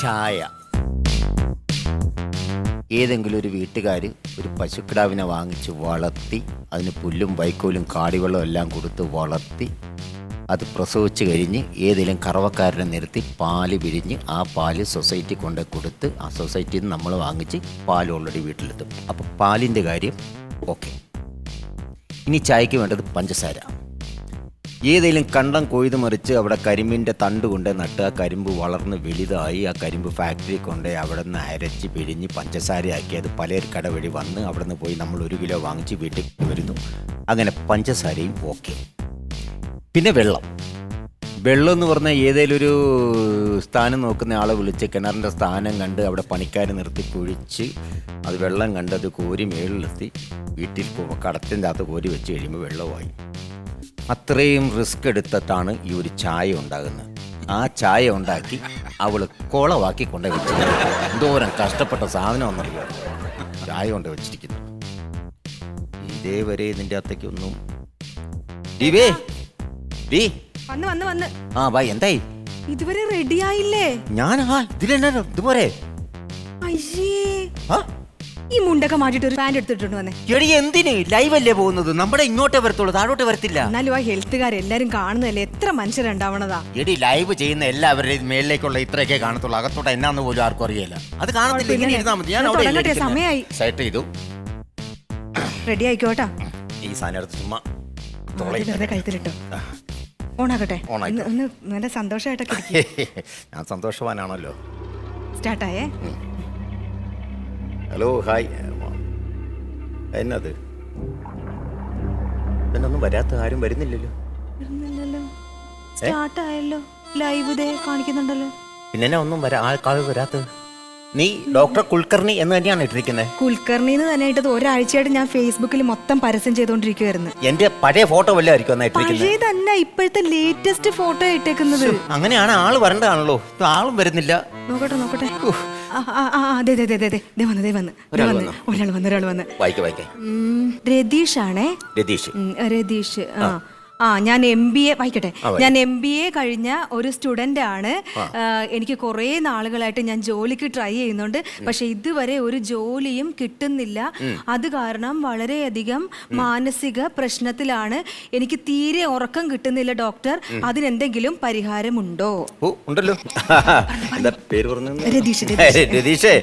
ചായ. ഏതെങ്കിലും ഒരു വീട്ടുകാർ ഒരു പശുക്കിടാവിനെ വാങ്ങിച്ച് വളർത്തി അതിന് പുല്ലും വൈക്കോലും കാടിവെള്ളം എല്ലാം കൊടുത്ത് വളർത്തി അത് പ്രസവിച്ച് കഴിഞ്ഞ് ഏതെങ്കിലും കറവക്കാരനെ നിർത്തി പാല് പിരിഞ്ഞ് ആ പാല് സൊസൈറ്റി കൊണ്ട് കൊടുത്ത് ആ സൊസൈറ്റിയിൽ നിന്ന് നമ്മൾ വാങ്ങിച്ച് പാൽ ഓൾറെഡി വീട്ടിലെത്തും. അപ്പോൾ പാലിൻ്റെ കാര്യം ഓക്കെ. ഇനി ചായക്ക് വേണ്ടത് പഞ്ചസാര. ഏതെങ്കിലും കണ്ടം കൊയ്ത് മറിച്ച് അവിടെ കരിമ്പിൻ്റെ തണ്ട് കൊണ്ട് നട്ട് ആ കരിമ്പ് വളർന്ന് വലുതായി ആ കരിമ്പ് ഫാക്ടറി കൊണ്ട് അവിടെ നിന്ന് അരച്ച് പിഴിഞ്ഞ് പഞ്ചസാരയാക്കി അത് പലചരക്കട വഴി വന്ന് അവിടെ നിന്ന് പോയി നമ്മൾ 1 കിലോ വാങ്ങിച്ച് വീട്ടിൽ വരുന്നു. അങ്ങനെ പഞ്ചസാരയും ഓക്കെ. പിന്നെ വെള്ളം എന്ന് പറഞ്ഞാൽ ഏതെങ്കിലും ഒരു സ്ഥാനം നോക്കുന്ന ആളെ വിളിച്ച് കിണറിൻ്റെ സ്ഥാനം കണ്ട് അവിടെ പണിക്കാർ നിർത്തി കുഴിച്ച് അത് വെള്ളം കണ്ട് അത് കോരി മേളിലെത്തി വീട്ടിൽ കടത്തിൻ്റെ അകത്ത് കോരി വെച്ച് കഴിയുമ്പോൾ വെള്ളമായി. അത്രയും റിസ്ക് എടുത്തിട്ടാണ് ഈ ഒരു ചായ ഉണ്ടാകുന്നത്. ആ ചായ ഉണ്ടാക്കി അവൾ കോളവാക്കി കൊണ്ട് വെച്ചിരിക്കുന്നു. എന്തോരം കഷ്ടപ്പെട്ട സാധനമെന്നറിയാം ചായ കൊണ്ട് വെച്ചിരിക്കുന്നു. ഇതേവരെ ഇതിൻ്റെ അകത്തേക്ക് ഒന്നും ആ ഭായ് എന്തായി ഇതുവരെ റെഡി ആയില്ലേ? ഞാൻ ഇതിലെന്നാ ഇതുപോലെ ഈ മുണ്ടൊക്കെ മാറ്റിട്ട് ഒരു പാന്റ് എടുത്തിട്ടുണ്ട് വന്നേ. എടി എന്തിന് ലൈവ് അല്ലേ പോകുന്നത്? നമ്മുടെ ഇങ്ങോട്ടേ വരത്തുള്ളൂ, താഴോട്ട് വരത്തില്ല. എന്നാലും ആ ഹെൽത്തുകാരെല്ലാരും കാണുന്നതല്ലേ, എത്ര മനുഷ്യരുണ്ടാവണതാ. എടി ലൈവ് ചെയ്യുന്ന എല്ലാവരുടെയും മേളിലേക്കുള്ള ഇത്രയൊക്കെ കാണത്തുള്ളൂ, അകത്തോട്ട് എന്നാന്ന് പോലും ആർക്കും അറിയില്ല. അത് കാണത്തില്ല, ഇങ്ങനെ ഇരുന്നാ മതി. ഞാൻ സമയമായി സെറ്റ് ചെയ്തു, റെഡി ആയിക്കോട്ടാ. ഈ സാധനം എടുത്ത് ചുമ്മാ കഴുത്തിലിട്ടോ. ഓണാക്കട്ടെ, ഒന്ന് നല്ല സന്തോഷമായിട്ടൊക്കെ. ഞാൻ സന്തോഷവാനാണല്ലോ. സ്റ്റാർട്ടായേ. Hello hi. എന്നത് എന്നൊന്നും വരാത്ത ആരും വരുന്നില്ലല്ലോ. സ്റ്റാർട്ടായല്ലോ, ലൈവ് ദേ കാണിക്കുന്നുണ്ടല്ലോ. പിന്നെ ഒന്നും ആൾക്കാർ വരാത്തത്. നീ ഡോക്ടർ കുൽക്കർണി എന്ന് തന്നെയാണ് ഇട്ടിരിക്കുന്നത്? കുൽക്കർണി എന്ന് തന്നെ ഇട്ടത്. ഒരാഴ്ചയായിട്ട് ഞാൻ ഫേസ്ബുക്കിൽ മൊത്തം പരസ്യം ചെയ്തോണ്ടിരിക്കുവായിരുന്നു. എന്റെ പഴയ ഫോട്ടോ വല്ലതായിരിക്കും പഴയതല്ല, ഇപ്പോഴത്തെ ലേറ്റസ്റ്റ് ഫോട്ടോ ഇട്ടേക്കുന്നത്. അങ്ങനെയാണ്, ആള് വരണ്ടാണല്ലോ. ആളും വരുന്നില്ല. നോക്കട്ടെ. ഒരാൾ വന്ന്. രതീഷ് ആണേ. രതീഷ്. ഞാൻ MBA വായിക്കട്ടെ. ഞാൻ MBA കഴിഞ്ഞ ഒരു സ്റ്റുഡൻ്റ് ആണ്. എനിക്ക് കുറേ നാളുകളായിട്ട് ഞാൻ ജോലിക്ക് ട്രൈ ചെയ്യുന്നുണ്ട്, പക്ഷെ ഇതുവരെ ഒരു ജോലിയും കിട്ടുന്നില്ല. അത് കാരണം വളരെയധികം മാനസിക പ്രശ്നത്തിലാണ്. എനിക്ക് തീരെ ഉറക്കം കിട്ടുന്നില്ല ഡോക്ടർ, അതിനെന്തെങ്കിലും പരിഹാരമുണ്ടോ? ഉണ്ടല്ലോ. രതീഷേ,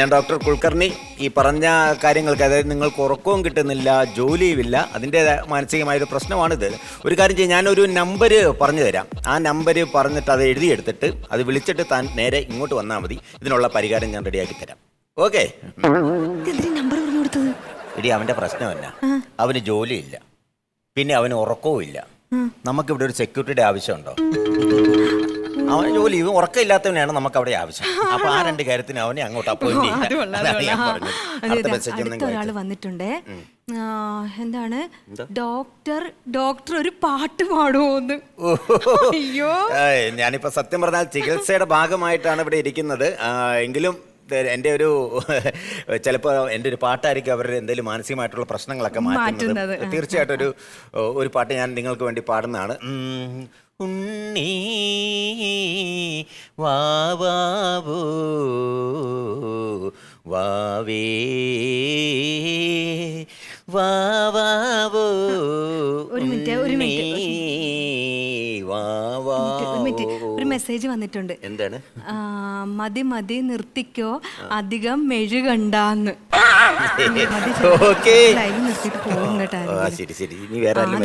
ഞാൻ ഡോക്ടർ കുൽക്കർണി. ഈ പറഞ്ഞ കാര്യങ്ങൾക്ക്, അതായത് നിങ്ങൾക്ക് ഉറക്കവും കിട്ടുന്നില്ല, ജോലിയുമില്ല, അതിൻ്റെ മാനസികമായൊരു പ്രശ്നമാണിത്. ഒരു കാര്യം ചെയ്യാം, ഞാനൊരു നമ്പർ പറഞ്ഞു തരാം. ആ നമ്പർ പറഞ്ഞിട്ട് അത് എഴുതിയെടുത്തിട്ട് അത് വിളിച്ചിട്ട് താൻ നേരെ ഇങ്ങോട്ട് വന്നാൽ മതി. ഇതിനുള്ള പരിഹാരം ഞാൻ റെഡിയാക്കി തരാം. ഓക്കെ? എടി, അവൻ്റെ പ്രശ്നമല്ല, അവന് ജോലിയില്ല, പിന്നെ അവന് ഉറക്കവും ഇല്ല. നമുക്കിവിടെ ഒരു സെക്യൂരിറ്റിയുടെ ആവശ്യമുണ്ടോ? അവന് ജോലി, ഉറക്കമില്ലാത്തവനാണ് നമുക്ക് അവിടെ ആവശ്യം. അപ്പൊ ആ 2 കാര്യത്തിന് അവനെ അങ്ങോട്ട് അപ്പോയിന്റ് ചെയ്യാം. വന്നിട്ടുണ്ടേ. എന്താണ് ഡോക്ടർ ഒരു പാട്ട് പാടുമോന്ന്? അയ്യോ, ഞാനിപ്പോ സത്യം പറഞ്ഞാൽ ചികിത്സയുടെ ഭാഗമായിട്ടാണ് ഇവിടെ ഇരിക്കുന്നത്. എങ്കിലും എൻ്റെ ഒരു ചിലപ്പോൾ എൻ്റെ ഒരു പാട്ടായിരിക്കും അവരുടെ എന്തെങ്കിലും മാനസികമായിട്ടുള്ള പ്രശ്നങ്ങളൊക്കെ മാറ്റുന്നത്. തീർച്ചയായിട്ടും ഒരു പാട്ട് ഞാൻ നിങ്ങൾക്ക് വേണ്ടി പാടുന്നതാണ്. ഉണ്ണീ വാവോ വാവേ വാവോ. ഒരു മെസ്സേജ് വന്നിട്ടുണ്ട്. എന്താണ്? മതി നിർത്തിക്കോ, അധികം മെഴുകണ്ടാന്ന്.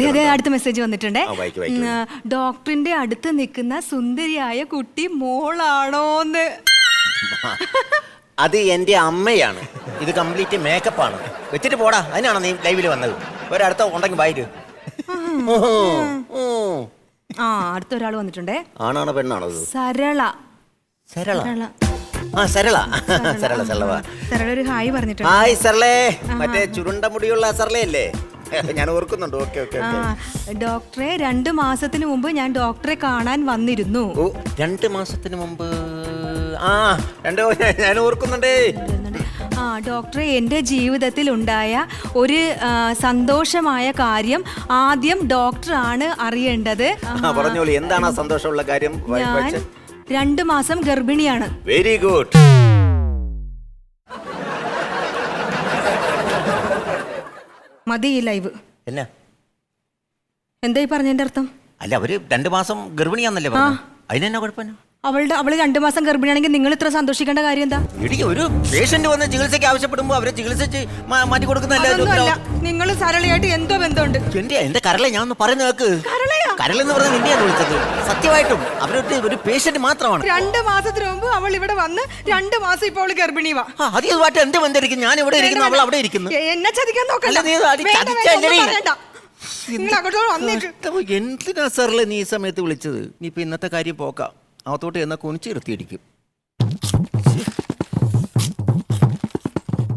അതെ, അടുത്ത മെസ്സേജ് വന്നിട്ടുണ്ട്. ഡോക്ടറിന്റെ അടുത്ത് നിൽക്കുന്ന സുന്ദരിയായ കുട്ടി മോളാണോന്ന്. അത് എൻ്റെ അമ്മയാണ്. ഇത് കംപ്ലീറ്റ് മേക്കപ്പാണ്. വെച്ചിട്ട് പോടാ, അതിനാണോ നീ ലൈവിൽ വന്നത്? ഒരടുത്ത ഉണ്ടെങ്കിൽ വായിരു. അടുത്ത ഒരാൾ വന്നിട്ടുണ്ടേ. ആണാണോ പെണ്ണാണോ? സരള. ഒരു ഹായ് പറഞ്ഞിട്ടുണ്ട്. ഹായ് സരളേ, മറ്റേ ചുരുണ്ട മുടിയുള്ള സരളയല്ലേ? ഞാൻ ഓർക്കുന്നുണ്ട്. ഓക്കെ. ഡോക്ടറെ, 2 മാസത്തിന് മുമ്പ് ഞാൻ ഡോക്ടറെ കാണാൻ വന്നിരുന്നു. 2 മാസത്തിന് മുമ്പ്? ഞാൻ ഓർക്കുന്നുണ്ടേ. ഡോക്ടറെ, എൻ്റെ ജീവിതത്തിൽ ഉണ്ടായ ഒരു സന്തോഷമായ കാര്യം ആദ്യം ഡോക്ടറാണ് അറിയേണ്ടത്. പറഞ്ഞോളൂ, എന്താണ് ആ സന്തോഷമുള്ള കാര്യം? 2 മാസം ഗർഭിണിയാണ്. Very good. മതി ഈ ലൈവ്. എന്നാ എന്തായി പറഞ്ഞതിന്റെ അർത്ഥം? അല്ല, അവര് 2 മാസം ഗർഭിണിയാന്നല്ലേ പറഞ്ഞു. അതിനെന്നാ കുഴപ്പമില്ല. അവള് 2 മാസം ഗർഭിണിയാണെങ്കിൽ നിങ്ങൾ ഇത്ര സന്തോഷിക്കേണ്ട കാര്യം എന്താ? ഇടി, ഒരു പേഷ്യന്റ് വന്ന് ചികിത്സയ്ക്ക് ആവശ്യപ്പെടുമ്പോ അവരെ ചികിത്സിച്ച് മാറ്റി കൊടുക്കുന്നല്ല. നിങ്ങൾ സരളയായിട്ട് എന്തോ ബന്ധമുണ്ട്. എന്റെ കരളെ ഞാൻ ഒന്ന് പറഞ്ഞു കേക്ക്. കരളെന്ന് പറഞ്ഞ നിന്നെയാണ് വിളിച്ചത്. സത്യമായിട്ടും അവരൊരു ഒരു പേഷ്യന്റ് മാത്രമാണ്. 2 മാസത്തിന് മുമ്പ് അവൾ ഇവിടെ വന്ന് 2 മാസം ഇപ്പോൾ അവള് ഗർഭിണിയാ. അതുമായിട്ട് എന്ത് ബന്ധമായിരിക്കും? ഞാൻ ഇവിടെ ഇരിക്കുന്നു, അവൾ അവിടെ ഇരിക്കുന്നു. എന്നെ ചതിക്കാൻ നോക്കണ്ട. എന്തിനാ സാറല്ലേ നീ ഈ സമയത്ത് വിളിച്ചത്? നീ ഇപ്പൊ ഇന്നത്തെ കാര്യം പോക്കാം. അകത്തോട്ട് എന്നാ കുനിച്ചിരുത്തിയിരിക്കും.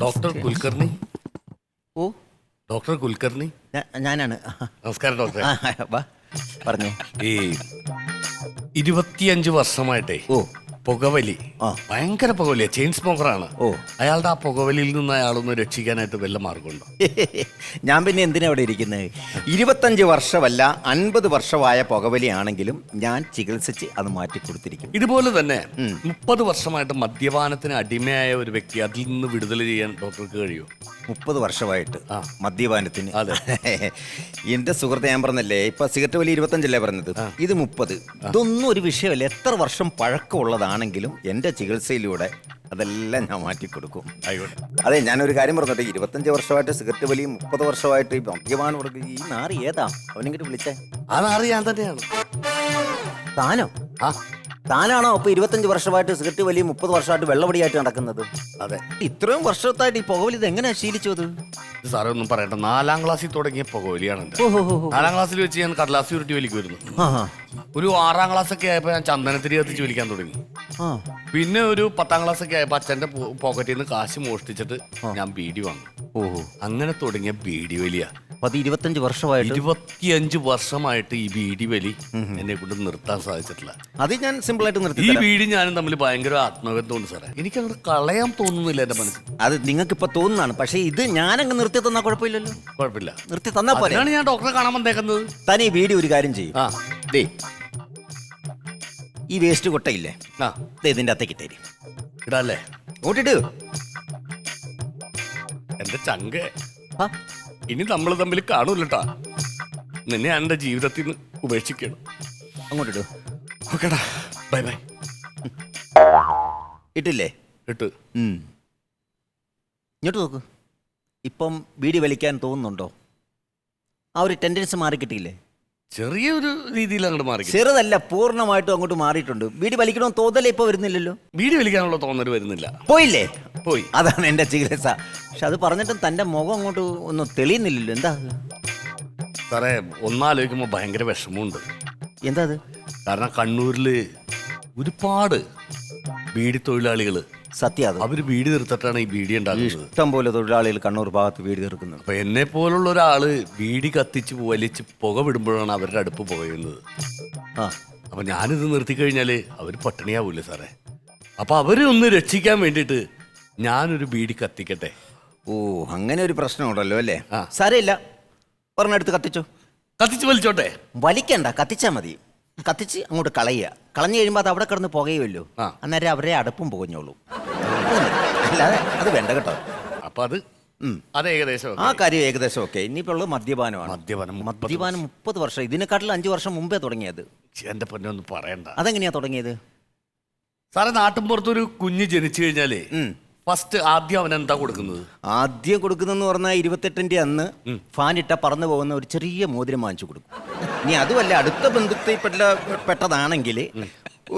ഡോക്ടർ കുൽക്കർണി. ഓ, ഡോക്ടർ കുൽക്കർണി ഞാനാണ്. നമസ്കാരം ഡോക്ടർ. വാ, പറഞ്ഞു. ഈ 25 വർഷമായിട്ടേ പുകവലി, ഭയങ്കര പുകവലിയാ, ചെയിൻ സ്മോക്കറാണ്. അയാളുടെ ആ പുകവലിയിൽ നിന്ന് അയാളൊന്ന് രക്ഷിക്കാനായിട്ട് വല്ല മാർഗമുണ്ടോ? ഞാൻ പിന്നെ എന്തിനാ അവിടെ ഇരിക്കുന്നത്? 25 വർഷമല്ല 50 വർഷമായ പുകവലിയാണെങ്കിലും ഞാൻ ചികിത്സിച്ച് അത് മാറ്റി കൊടുത്തിരിക്കും. ഇതുപോലെ തന്നെ 30 വർഷമായിട്ട് മദ്യപാനത്തിന് അടിമയായ ഒരു വ്യക്തി അതിൽ നിന്ന് വിടുതൽ ചെയ്യാൻ ഡോക്ടർക്ക് കഴിയുമോ? 30 വർഷമായിട്ട് മദ്യപാനത്തിന്? അതെ. എന്റെ സുഹൃത്തെ, ഞാൻ പറഞ്ഞല്ലേ, ഇപ്പൊ സിഗരറ്റ് വലി 25 പറഞ്ഞത്, ഇത് 30. ഇതൊന്നും ഒരു വിഷയമല്ല. എത്ര വർഷം പഴക്കമുള്ളതാണെങ്കിലും എന്റെ ചികിത്സയിലൂടെ അതെല്ലാം ഞാൻ മാറ്റിക്കൊടുക്കും. അതെ, ഞാനൊരു കാര്യം പറഞ്ഞോട്ടെ. 25 വർഷമായിട്ട് സിഗരറ്റ് വലിയും 30 വർഷമായിട്ട് ഈ മദ്യപാനം കൊടുക്കും. ഈ നാറി ഏതാ? അവനെങ്കിലും വിളിച്ചേ. ആ നാറി ഞാൻ തന്നെയാണ്. താനോ? താനാണോ അപ്പൊ 25 വർഷമായിട്ട് സിഗരറ്റ് വലിയ 30 വർഷമായിട്ട് വെള്ളപടിയായിട്ട് നടക്കുന്നത്? അതെ. ഇത്രയും വർഷത്തായിട്ട് ഈ പുകവലി ഇത് എങ്ങനെയാ ശീലിച്ചത്? സാറേ ഒന്നും പറയട്ടെ, 4ാം ക്ലാസ്സിൽ തുടങ്ങിയ പുകവലിയാണ്. 4ാം ക്ലാസ്സിൽ വെച്ച് ഞാൻ കടലാസ് ഉരുട്ടി വലിക്കുമായിരുന്നു. ഒരു 6ാം ക്ലാസ് ഒക്കെ ആയപ്പോ ഞാൻ ചന്ദനത്തിരി കത്തിച്ച് വലിക്കാൻ തുടങ്ങി. പിന്നെ ഒരു 10ാം ക്ലാസ് ഒക്കെ ആയപ്പോ അച്ഛന്റെ പോക്കറ്റിൽ നിന്ന് കാശ് മോഷ്ടിച്ചിട്ട് ഞാൻ ബീഡി വാങ്ങി. അങ്ങനെ തുടങ്ങിയ ബീഡി വലിയ 25 വർഷമായിട്ട് 25 വർഷമായിട്ട് ഈ ബീഡി വലി എന്നെ കൊണ്ട് നിർത്താൻ സാധിച്ചിട്ടില്ല. അത് ഞാൻ സിമ്പിൾ ആയിട്ട് നിർത്തി. ഈ ബീഡി ഞാനും തമ്മിൽ ഭയങ്കര ആത്മബന്ധമുണ്ട് സാറേ. എനിക്ക് അങ്ങനെ കളയാൻ തോന്നുന്നില്ല എന്റെ മനസ്സിൽ. അത് നിങ്ങൾക്ക് ഇപ്പൊ തോന്നുന്നതാണ്. പക്ഷേ ഇത് ഞാനങ്ങ് നിർത്തി തന്നാ കുഴപ്പമില്ലല്ലോ. കുഴപ്പമില്ല, നിർത്തി തന്നാ പോലെ. ഞാൻ ഡോക്ടറെ കാണാൻ വന്നേക്കുന്നത്. താൻ ഈ ബീഡി ഒരു കാര്യം ചെയ്യും. ഈ വേസ്റ്റ് കൊട്ടയില്ലേ, ഇതിന്റെ അകത്തേക്ക് ഇട്ടേരി. ഇടല്ലേ? ഓട്ടിട്ട് എന്റെ ചങ്ക, ഇനി നമ്മൾ തമ്മിൽ കാണൂലട്ടാ. നിന്നെ എന്റെ ജീവിതത്തിൽ നിന്ന് ഉപേക്ഷിക്കണം. അങ്ങോട്ടിട്ടു. ഓക്കേടാ, ബൈ ബൈ. ഇട്ടില്ലേ? ഇട്ട്. ഇങ്ങോട്ട് നോക്ക്. ഇപ്പം ബീഡി വലിക്കാൻ തോന്നുന്നുണ്ടോ? ആ ഒരു ടെൻഡൻസി മാറി കിട്ടിയില്ലേ? ചെറിയൊരു രീതിയിൽ അങ്ങോട്ട് മാറി. ചെറുതല്ല, പൂർണ്ണമായിട്ടും അങ്ങോട്ട് മാറിയിട്ടുണ്ട്. ബീഡി വലിക്കണമെന്ന് തോന്നലേ ഇപ്പൊ വരുന്നില്ലല്ലോ. ബീഡി വലിക്കാനുള്ള തോന്നൽ വരുന്നില്ല. പോയില്ലേ? പോയി. അതാണ് എന്റെ ചികിത്സ. പക്ഷെ അത് പറഞ്ഞിട്ടും തന്റെ മുഖം അങ്ങോട്ട് ഒന്നും തെളിയുന്നില്ലല്ലോ. എന്താ സാറേ, ഒന്നാലോചിക്കുമ്പോ ഭയങ്കര വിഷമമുണ്ട്. എന്താ അത്? കാരണം കണ്ണൂരില് ഒരുപാട് ബീഡി തൊഴിലാളികള്, സത്യം, അവര് ബീഡി തീർത്തിട്ടാണ് ഈ ബീഡി ഉണ്ടാക്കുന്നത്. ഇഷ്ടം പോലെ തൊഴിലാളികൾ കണ്ണൂർ ഭാഗത്ത് ബീഡി തീർക്കുന്നത്. അപ്പൊ എന്നെ പോലുള്ള ഒരാള് ബീഡി കത്തിച്ച് വലിച്ച് പുക വിടുമ്പോഴാണ് അവരുടെ അടുപ്പ് പുകയുന്നത്. അപ്പൊ ഞാനിത് നിർത്തിക്കഴിഞ്ഞാല് അവര് പട്ടിണിയാവൂലേ സാറേ? അപ്പൊ അവരെ ഒന്ന് രക്ഷിക്കാൻ വേണ്ടിട്ട് ഞാനൊരു ബീഡി കത്തിക്കട്ടെ. ഓ, അങ്ങനെ ഒരു പ്രശ്നമുണ്ടല്ലോ അല്ലേ? സാരമില്ല, ഒരെണ്ണെടുത്ത് കത്തിച്ചോ. കത്തിച്ച് വലിച്ചോട്ടെ? വലിക്കണ്ട, കത്തിച്ചാ മതി. കത്തിച്ച് അങ്ങോട്ട് കളയുക. കളഞ്ഞു കഴിയുമ്പോൾ അത് അവിടെ കിടന്ന് പുകയുമല്ലോ. അന്നേരം അവരെ അടുപ്പും പുകഞ്ഞോളൂ. അല്ലാതെ അത് വേണ്ട കേട്ടോ. അപ്പൊ അത് ഏകദേശം ആ കാര്യം ഏകദേശം ഓക്കെ. ഇനിയിപ്പോൾ ഉള്ളത് മദ്യപാനമാണ്. മദ്യപാനം 30 വർഷം. ഇതിനെക്കാട്ടിൽ 5 വർഷം മുമ്പേ തുടങ്ങിയത്. എന്റെ പൊന്നൊന്നും പറയണ്ട. അതെങ്ങനെയാ തുടങ്ങിയത് സാറേ? നാട്ടിൻപുറത്തൊരു കുഞ്ഞ് ജനിച്ചു കഴിഞ്ഞാലേ ഫസ്റ്റ് ആദ്യം അവൻ എന്താ കൊടുക്കുന്നത്? ആദ്യം കൊടുക്കുന്നെന്ന് പറഞ്ഞാൽ 28ന്റെ അന്ന് ഫാനിട്ട പറന്നു പോകുന്ന ഒരു ചെറിയ മോതിരം വാങ്ങിച്ചു കൊടുക്കും. ഇനി അതുമല്ല, അടുത്ത ബന്ധുത്വപ്പെട്ടതാണെങ്കിൽ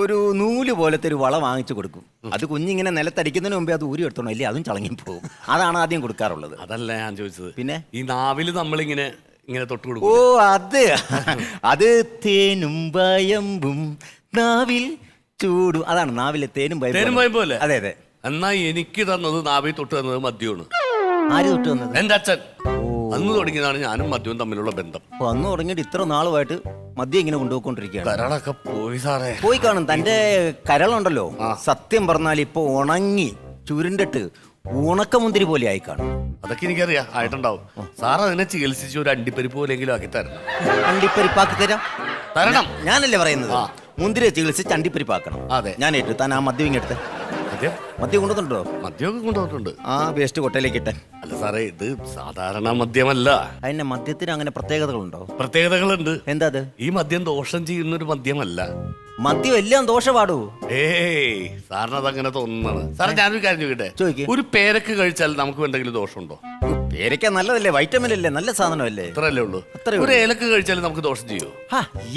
ഒരു നൂല് പോലത്തെ ഒരു വള വാങ്ങിച്ചു കൊടുക്കും. അത് കുഞ്ഞിങ്ങനെ നിലത്തടിക്കുന്നതിന് മുമ്പേ അത് ഊരി എടുത്തോണം, അല്ലേ അതും ചളങ്ങി പോകും. അതാണ് ആദ്യം കൊടുക്കാറുള്ളത്. അതല്ല ഞാൻ ചോദിച്ചത്. പിന്നെ ഈ നാവില് നമ്മളിങ്ങനെ തൊട്ട് കൊടുക്കും. ഓ, അത് തേനും വയമ്പും നാവിൽ ചൂടും. അതാണ് നാവിലെ തേനും വയമ്പും പോലെ. അതെ അതെ. എന്നാ എനിക്ക് തന്നത്, നാവിൽ തൊട്ട് തന്നത് മദ്യമാണ്. ആര് തൊട്ട് തന്നത്? എന്റെ അച്ഛൻ. അന്ന് തുടങ്ങിയതാണ് ഞാനും മദ്യവും തമ്മിലുള്ള ബന്ധം. അന്ന് തുടങ്ങിയിട്ട് ഇത്ര നാളുമായിട്ട് മദ്യം ഇങ്ങനെ കൊണ്ടുപോയിക്കൊണ്ടിരിക്കുകയാണ്. കരളൊക്കെ പോയി സാറേ. പോയി കാണും. തന്റെ കരളുണ്ടല്ലോ, സത്യം പറഞ്ഞാൽ ഇപ്പൊ ഉണങ്ങി ചുരുണ്ടിട്ട് ഉണക്കമുന്തിരി പോലെ ആയി കാണും. അതൊക്കെ എനിക്കറിയാം, ആയിട്ടുണ്ടാവും. സാർ അതിനെ ചികിത്സിച്ച് ഒരു അണ്ടിപ്പരിപ്പ് പോലെങ്കിലും ആക്കി തരണം. അണ്ടിപ്പരിപ്പാക്കി തരാം. തരണം. ഞാനല്ലേ പറയുന്നത്. മുന്തിരിയെ ചികിത്സിച്ച് ചണ്ടിപ്പരിപ്പാക്കണം. അതെ. ഞാൻ ഏറ്റു. താൻ ആ മദ്യം ഇങ്ങെടുത്ത്. മദ്യം കൊണ്ടുവന്നിട്ടുണ്ടോ? മദ്യമൊക്കെ കൊണ്ടുപോയിട്ടുണ്ട്. ആ വേസ്റ്റ് കൊട്ടയിലേക്ക് ഇട്ടെ. അല്ല സാറേ, ഇത് സാധാരണ മദ്യമല്ല. അതിന്റെ മദ്യത്തിന് അങ്ങനെ പ്രത്യേകതകളുണ്ടോ? പ്രത്യേകതകളുണ്ട്. എന്താ അത്? ഈ മദ്യം ദോഷം ചെയ്യുന്ന ഒരു മദ്യമല്ല. മദ്യം എല്ലാം ദോഷപാടൂ. ഏയ് സാറിന് അതങ്ങനെ തോന്നുന്നതാണ്. സാറേ ഞാനൊരു കാര്യം ചോദിക്കട്ടെ? ചോദിക്ക്. ഒരു പേരക്ക് കഴിച്ചാൽ നമുക്ക് എന്തെങ്കിലും ദോഷമുണ്ടോ? പേരയ്ക്ക നല്ലതല്ലേ, വൈറ്റമിൻ അല്ലേ, നല്ല സാധനമല്ലേ. അത്രയല്ലേ ഉള്ളൂ. അത്രേ ഒരു ഏലക്ക് കഴിച്ചാൽ നമുക്ക് ദോഷം ചെയ്യുമോ?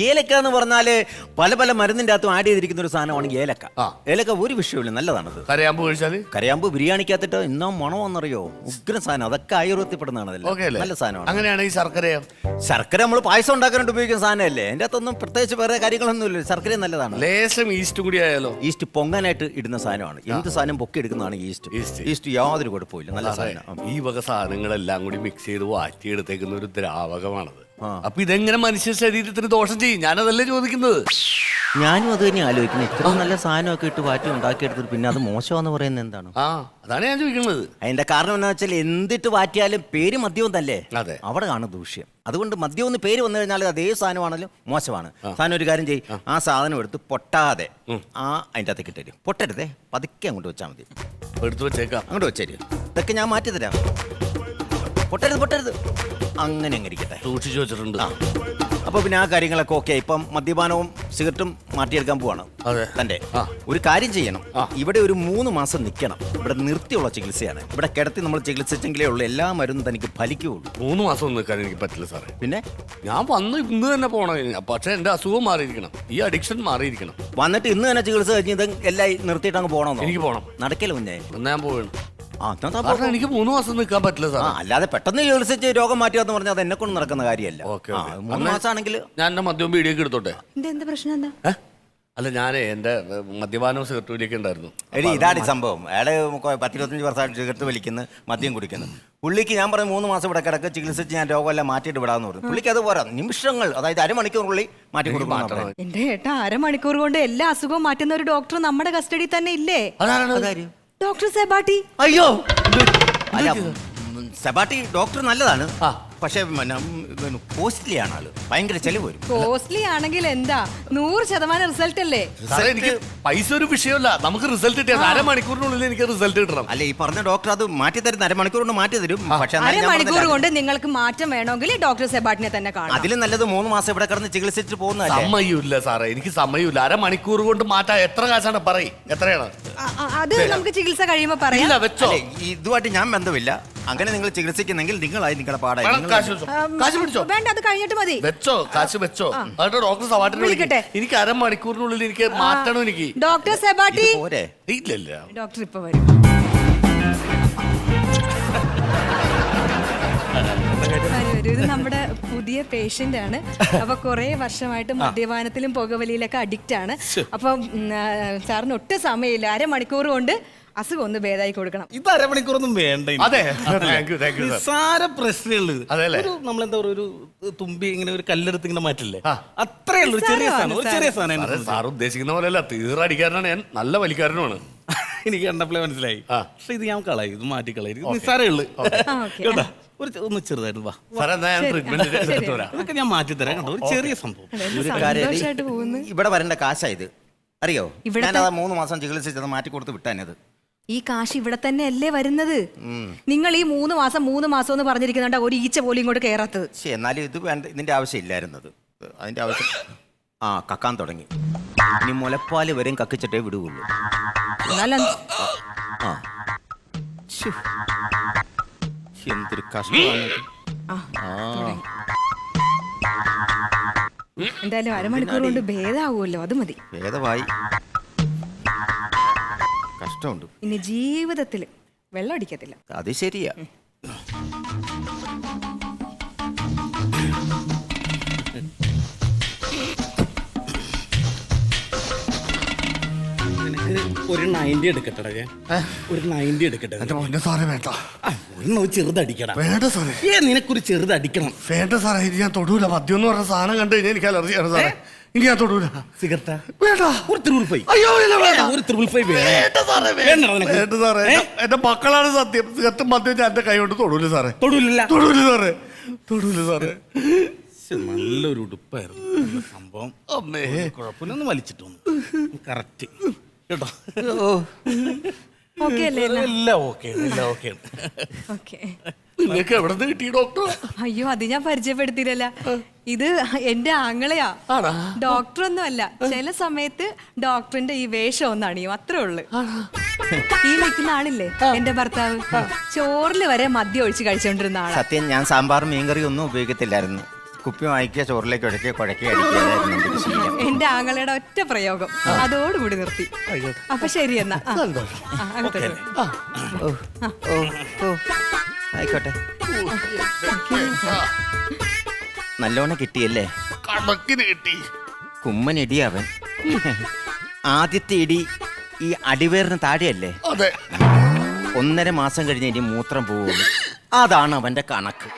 ഏലക്ക എന്ന് പറഞ്ഞാല് പല പല മരുന്നിന്റെ അകത്തും ആഡ് ചെയ്തിരിക്കുന്ന ഒരു സാധനമാണ് ഏലക്ക. ആ. ഏലക്ക ഒരു വിഷയമില്ല, നല്ലതാണത്. കരയാമ്പ് കഴിച്ചാല്? കരയാമ്പ് ബിരിയാണിക്കകത്തിട്ട് ഇന്നോ മണമെന്നറിയോ, ഉഗ്ര സാധനം. അതൊക്കെ ആയുർവേദത്തിൽപ്പെടുന്നതാണ്. ഓക്കെ അല്ലേ? നല്ല സാധനമാണ്. അങ്ങനെയാണെങ്കിൽ ശർക്കരയോ? ശർക്കര നമ്മൾ പായസം ഉണ്ടാക്കാനായിട്ട് ഉപയോഗിക്കുന്ന സാധനമല്ലേ. അതിന്റെ അകത്തൊന്നും പ്രത്യേകിച്ച് വേറെ കാര്യങ്ങളൊന്നുമില്ല. ശർക്കര നല്ലതാണ്. ലേശം ഈസ്റ്റ് കൂടി ആയാലോ? ഈസ്റ്റ് പൊങ്ങാനായിട്ട് ഇടുന്ന സാധനമാണ്. എന്ത് സാധനം പൊക്കി എടുക്കുന്നതാണ് ഈസ്റ്റ്. ഈസ്റ്റ് യാതൊരു കുഴപ്പമില്ല, നല്ല സാധനം. ഈ വക സാധനങ്ങളെല്ലാം കൂടി മിക്സ് ചെയ്ത് വാറ്റിയെടുത്തേക്കുന്ന ഒരു ദ്രാവകമാണത്. അപ്പൊ ഇതെങ്ങനെ മനുഷ്യ ശരീരത്തിന് ദോഷം ചെയ്യും? ഞാനതല്ലേ ചോദിക്കുന്നത്. ഞാനും അത് തന്നെ ആലോചിക്കുന്നത്. ഇത്ര നല്ല സാധനമൊക്കെ ഇട്ട് വാറ്റി ഉണ്ടാക്കിയെടുത്തിട്ട് പിന്നെ അത് മോശമാണെന്ന് പറയുന്നത് എന്താണ്? അതാണ് ഞാൻ ചോദിക്കുന്നത്. അതിന്റെ കാരണം എന്താ വെച്ചാൽ എന്തിട്ട് വാറ്റിയാലും പേര് മദ്യവും തന്നെ. അതെ. അവിടെ കാണും ദൂഷ്യം. അതുകൊണ്ട് മദ്യം എന്ന് പേര് വന്നു കഴിഞ്ഞാൽ അതേ സാധനമാണെങ്കിലും മോശമാണ്. സാധനം ഒരു കാര്യം ചെയ്യും, ആ സാധനം എടുത്ത് പൊട്ടാതെ അതിൻ്റെ അകത്തേക്ക് ഇട്ടരും. പൊട്ടരുതേ, പതുക്കെ അങ്ങോട്ട് വെച്ചാൽ മതി. എടുത്തു വെച്ചേക്കാം. അങ്ങോട്ട് വെച്ചേര്. ഇതൊക്കെ ഞാൻ മാറ്റി തരാം. പൊട്ടരുത് പൊട്ടരുത്, അങ്ങനെ അങ്ങ് ഇരിക്കട്ടെ. സൂക്ഷിച്ചു വെച്ചിട്ടുണ്ട്. അപ്പൊ പിന്നെ ആ കാര്യങ്ങളൊക്കെ ഓക്കെ. ഇപ്പം മദ്യപാനവും സിഗരറ്റും മാറ്റിയെടുക്കാൻ പോവാണ് തന്റെ. ഒരു കാര്യം ചെയ്യണം, ഇവിടെ ഒരു 3 മാസം നിൽക്കണം. ഇവിടെ നിർത്തിയുള്ള ചികിത്സയാണ്. ഇവിടെ കിടത്തി നമ്മൾ ചികിത്സിച്ചെങ്കിലേ ഉള്ളൂ എല്ലാ മരുന്നും തനിക്ക് ഫലിക്കുകയുള്ളൂ. 3 മാസം ഒന്നും നിൽക്കാൻ എനിക്ക് പറ്റില്ല സാറേ. പിന്നെ ഞാൻ വന്ന് ഇന്ന് തന്നെ പോകണം. പക്ഷെ എന്റെ അസുഖം മാറിയിരിക്കണം, ഈ അഡിക്ഷൻ മാറിയിരിക്കണം. വന്നിട്ട് ഇന്ന് തന്നെ ചികിത്സ കഴിഞ്ഞ് ഇത് എല്ലാം നിർത്തിയിട്ട് അങ്ങ് പോകണമെന്നോ? എനിക്ക് പോകണം. നടക്കല് മുന്നേ ഞാൻ പോവുകയാണ്. എനിക്ക് 3 മാസം നിൽക്കാൻ പറ്റില്ല സാർ. അല്ലാതെ പെട്ടെന്ന് ചികിത്സിച്ച് രോഗം മാറ്റുക പറഞ്ഞാൽ അത് എന്നെ കൊണ്ട് നടക്കുന്ന കാര്യമല്ല. 3 മാസം ആണെങ്കിൽ ഞാൻ എന്റെ മദ്യവും ബീഡിയൊക്കെ എടുത്തോട്ടെ. എന്താ പ്രശ്നം? എന്താ? അല്ല ഞാനേ എന്റെ മദ്യപാനവും സിഗരറ്റ് ഉണ്ടായിരുന്നു. ഇതാണ് സംഭവം. അയാള് 10-25 വർഷമായിട്ട് സിഗരറ്റ് വലിക്കുന്നു, മദ്യം കുടിക്കുന്നു. പുള്ളിക്ക് ഞാൻ പറഞ്ഞു 3 മാസം ഇവിടെ കിടക്ക് ചികിത്സിച്ച് ഞാൻ രോഗമെല്ലാം മാറ്റിയിട്ട് വിടാന്ന് പറഞ്ഞു. പുള്ളിക്ക് അത് പോരാ, നിമിഷങ്ങൾ, അതായത് അരമണിക്കൂറിനുള്ളിൽ മാറ്റി കൊടുക്കണം. എന്റെ ഏട്ടാ, അരമണിക്കൂർ കൊണ്ട് എല്ലാ അസുഖവും മാറ്റുന്ന ഒരു ഡോക്ടർ നമ്മുടെ കസ്റ്റഡി തന്നെ ഇല്ലേ? ഡോക്ടർ സെബാട്ടി. അയ്യോ, അല്ല സെബാട്ടി ഡോക്ടർ നല്ലതാണ്, പക്ഷെ കോസ്റ്റ്ലി ആണ്. ആള് ഭയങ്കര ചെലവ് വരും. കോസ്റ്റ്ലി ആണെങ്കിൽ എന്താ, 100% റിസൾട്ട് അല്ലേ? എനിക്ക് പൈസ ഒരു വിഷയമല്ല, നമുക്ക് റിസൾട്ട് കിട്ടിയത് അരമണിക്കൂറിനുള്ളിൽ എനിക്ക് റിസൾട്ട് കിട്ടണം. അല്ലെ ഈ പറഞ്ഞ ഡോക്ടർ അത് മാറ്റി തരുന്ന, അരമണിക്കൂർ കൊണ്ട് മാറ്റി തരും. പക്ഷെ അരമണിക്കൂർ കൊണ്ട് നിങ്ങൾക്ക് മാറ്റം വേണമെങ്കിൽ ഡോക്ടർ സെബാട്ടിനെ തന്നെ കാണാം. അതിലും നല്ലത് 3 മാസം ഇവിടെ കിടന്ന് ചികിത്സിച്ച് പോകുന്നതല്ലേ. സമയമില്ല സാറേ, എനിക്ക് സമയമില്ല. അരമണിക്കൂർ കൊണ്ട് മാറ്റാൻ എത്ര കാശാണ് പറയും? എത്രയാണ് അത് നമുക്ക് ചികിത്സ കഴിയുമ്പോ പറയാം. വെച്ചോ, ഇതുമായിട്ട് ഞാൻ ബന്ധമില്ല. അങ്ങനെ നിങ്ങൾ ചികിത്സിക്കുന്നെങ്കിൽ നിങ്ങളായി നിങ്ങളുടെ പാടായി. വേണ്ട, അത് കഴിഞ്ഞിട്ട് മതി. വെച്ചോ, കാശ് വെച്ചോ. എന്നിട്ട് ഡോക്ടർ സവാട്ടിനെ വിളിക്കട്ടെ. എനിക്ക് അരമണിക്കൂറിനുള്ളിൽ എനിക്ക് മാറ്റണം. എനിക്ക് ഡോക്ടർ സെബാട്ടി പോരെ? ഇല്ലല്ല, ഡോക്ടർ ഇപ്പൊ വരും. ഇത് നമ്മുടെ പുതിയ പേഷ്യന്റ് ആണ്. അപ്പൊ കുറെ വർഷമായിട്ട് മദ്യപാനത്തിലും പുകവലിയിലൊക്കെ അഡിക്റ്റ് ആണ്. അപ്പം സാറിന് ഒട്ടും സമയമില്ല, അരമണിക്കൂർ കൊണ്ട് അസുഖം ഒന്ന് ഭേദമായി കൊടുക്കണം. ഇത് അരമണിക്കൂറൊന്നും വേണ്ട. നിസ്സാര പ്രശ്നമുള്ളൂ. നമ്മളെന്താ പറയുക, ഒരു തുമ്പി ഇങ്ങനെ ഒരു കല്ലെടുത്ത് ഇങ്ങനെ മാറ്റില്ലേ, അത്രേ ഉള്ളൂ. ചെറിയ സാധനം. സാർ ഉദ്ദേശിക്കുന്ന പോലെയല്ല, തീറടിക്കാരനാണ് ഞാൻ, നല്ല വലിക്കാരനുമാണ്. എനിക്ക് കണ്ടപ്പോഴേ മനസ്സിലായി. പക്ഷെ ഇത് ഞാൻ കളയും, ഇത് മാറ്റി കളയും. നിസ്സാരേ ഉള്ളു കേട്ടോ. ഒന്ന് ചെറുതായിട്ട് വാ, ഇതൊക്കെ ഞാൻ മാറ്റി തരാം കേട്ടോ. ഒരു ചെറിയ സംഭവം. ഇവിടെ വരേണ്ട കാശായത് അറിയോ? ഇവിടെ 3 മാസം ചികിത്സിച്ചത് മാറ്റി കൊടുത്ത് വിട്ടാനത്. ഈ കാശ് ഇവിടെ തന്നെ അല്ലേ വരുന്നത്? നിങ്ങൾ ഈ 3 മാസം എന്ന് പറഞ്ഞിരിക്കുന്നുണ്ട്, ഒരു ഈച്ച പോലും ഇങ്ങോട്ട് കയറാത്തത്. എന്നാലും ഇത് വേണ്ട, ഇതിന്റെ ആവശ്യം ഇല്ലായിരുന്നത്. അതിന്റെ ആവശ്യം കക്കാൻ തുടങ്ങി. ഇനി മുലപ്പാല് വരെയും കക്കിച്ചിട്ടേ വിടുകയുള്ളൂ. എന്തൊരു കഷ്ടമാണ്. എന്തായാലും അരമണിക്കൂർ കൊണ്ട് ഭേദമാവുമല്ലോ, അത് മതി. ഭേദമായി. കഷ്ടമുണ്ട്. ഇനി ജീവിതത്തിൽ വെള്ളം അടിക്കത്തില്ല. അത് ശരിയാ. ഒരു 90 എടുക്കട്ടെ. ഒരു 90 എടുക്കട്ടെ. ഒരെണ്ണം ചെറുതടിക്കണം. വേണ്ട സാറേ, നിനക്കൊരു ചെറുതടിക്കണം. വേണ്ട സാറേ, ഞാൻ തൊടൂല. മദ്യം എന്ന് പറഞ്ഞ സാധനം കണ്ടു കഴിഞ്ഞാൽ എനിക്ക് അലർജിയാണ് സാറേ. ഇനി ഞാൻ തൊടൂല. സിഗരറ്റാ? വേണ്ട. ഒരു 555. അയ്യോ, ഒരു 555 വേണ്ട സാറേ. എന്റെ മക്കളാണ് സത്യം. സിഗരറ്റും മദ്യം ഞാൻ എന്റെ കൈ കൊണ്ട് തൊടൂല സാറേ. തൊടൂല സാറേ. തൊടൂല സാറേ. പക്ഷെ നല്ലൊരു ഉടുപ്പായിരുന്നു. നല്ല സംഭവം. അമ്മേ. കുഴപ്പമില്ല, ഒന്ന് വലിച്ചിട്ട് വന്നു. കറക്റ്റ് കേട്ടോ. ഓക്കെ അല്ലേ എന്നാ? എല്ലാം ഓക്കെ, എല്ലാം ഓക്കെ. ഓക്കെ. നിങ്ങൾക്ക് എവിടെ നിന്ന് കിട്ടി ഡോക്ടർ? അയ്യോ, അത് ഞാൻ പരിചയപ്പെടുത്തിയില്ല. ഇത് എന്റെ ആങ്ങളെയാ, ഡോക്ടർ ഒന്നും അല്ല. ചില സമയത്ത് ഡോക്ടറിന്റെ ഈ വേഷം ഒന്ന് അണിയും, അത്രേ ഉള്ളു. ഈ നിൽക്കുന്ന ആളില്ലേ എന്റെ ഭർത്താവ്, ചോറില് വരെ മദ്യം ഒഴിച്ച് കഴിച്ചോണ്ടിരുന്ന ആളാ. സത്യം, ഞാൻ സാമ്പാറും മീൻകറി ഒന്നും ഉപയോഗിക്കത്തില്ലായിരുന്നു. കുപ്പി വാങ്ങിക്കുക, ചോറിലേക്ക് കുഴക്കി അടിക്കുകയായിരുന്നു എൻ്റെ ഒരു ശീലം. എന്റെ ആങ്ങളയുടെ ഒറ്റ പ്രയോഗം അതോടുകൂടി നിർത്തി. അപ്പൊ ശരി എന്നാ. ആയിക്കോട്ടെ. നല്ലോണം കിട്ടിയല്ലേ? കണക്കിന് കിട്ടി. കുമ്മനിടി അവൻ. ആദ്യത്തെ ഇടി ഈ അടിവേറിന് താഴെയല്ലേ? അതെ. 1.5 മാസം കഴിഞ്ഞ് ഇനി മൂത്രം പോവുള്ളൂ. അതാണ് അവന്റെ കണക്ക്.